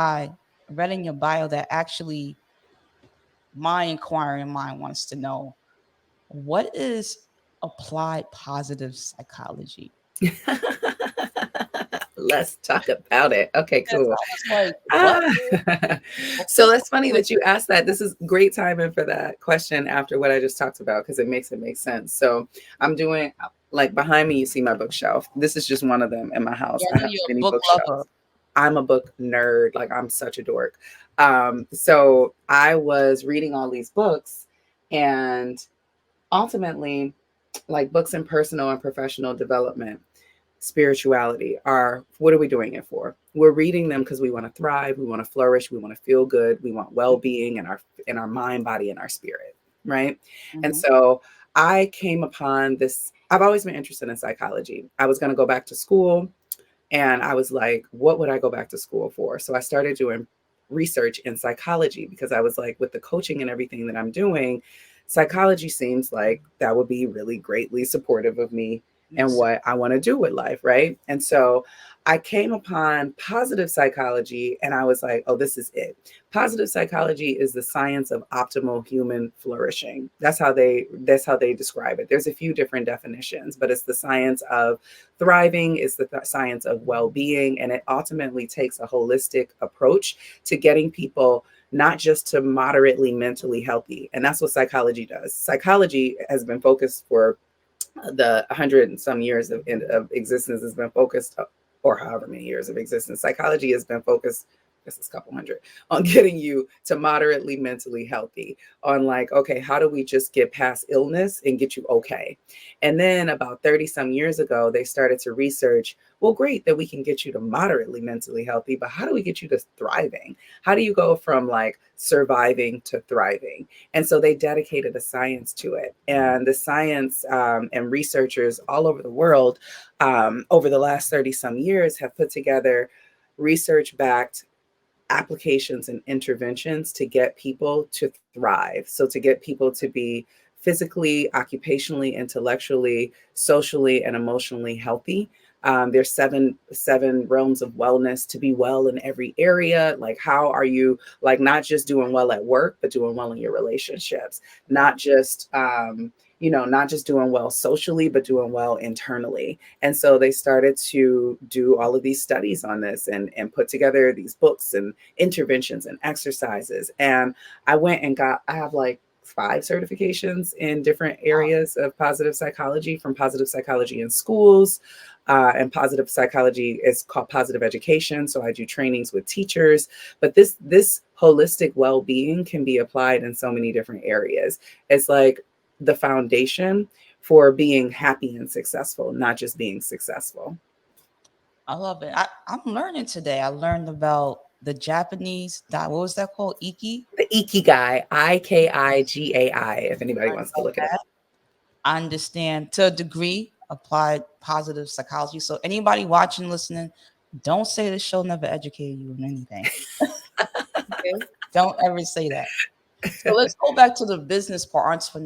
I read in your bio that actually my inquiring mind wants to know, what is applied positive psychology? Let's talk about it. Okay, Yes, cool. I was like, what? Ah. So First that's funny that you asked that. This is great timing for that question after what I just talked about because it makes sense. So I'm doing like behind me, you see my bookshelf. This is just one of them in my house. yeah, I I know have you're a many book lover. bookshelves. I'm a book nerd. Like I'm such a dork. So I was reading all these books and ultimately like books in personal and professional development, spirituality are what are we doing it for? We're reading them because we want to thrive, we want to flourish, we want to feel good, we want well-being in our mind, body, and our spirit, right? And Mm-hmm. so I came upon this. I've always been interested in psychology. I was going to go back to school and I was like, what would I go back to school for? So I started doing research in psychology because I was like, with the coaching and everything that I'm doing, psychology seems like that would be really greatly supportive of me and Makes what I want to do with life. Right. And so I came upon positive psychology and I was like, oh, this is it. Positive psychology is the science of optimal human flourishing. That's how they describe it. There's a few different definitions, but it's the science of thriving, it's the science of well-being, and it ultimately takes a holistic approach to getting people not just to moderately mentally healthy. And that's what psychology does. Psychology has been focused for the 100 and some years of existence has been focused, or however many years of existence, psychology has been focused, this is a couple hundred, on getting you to moderately mentally healthy, on like, okay, how do we just get past illness and get you okay? And then about 30 some years ago, they started to research, well, great that we can get you to moderately mentally healthy, but how do we get you to thriving? How do you go from like surviving to thriving? And so they dedicated a science to it. And the science and researchers all over the world over the last 30 some years have put together research backed applications and interventions to get people to thrive. So to get people to be physically, occupationally, intellectually, socially, and emotionally healthy. There's seven realms of wellness to be well in every area. Like how are you like not just doing well at work, but doing well in your relationships, not just not just doing well socially, but doing well internally. And so they started to do all of these studies on this and put together these books and interventions and exercises. And I have like 5 certifications in different areas of positive psychology, from positive psychology in schools. And positive psychology is called positive education. So I do trainings with teachers, but this holistic well-being can be applied in so many different areas. It's like the foundation for being happy and successful, not just being successful. I love it. I'm learning today. I learned about the Japanese what was that called? Iki. The Ikigai, Ikigai, if anybody Learned wants to about look it up. that. I understand to a degree applied positive psychology. So anybody watching, listening, don't say the show never educated you on anything. Okay? Don't ever say that. So let's go back to the business part, entrepreneurship.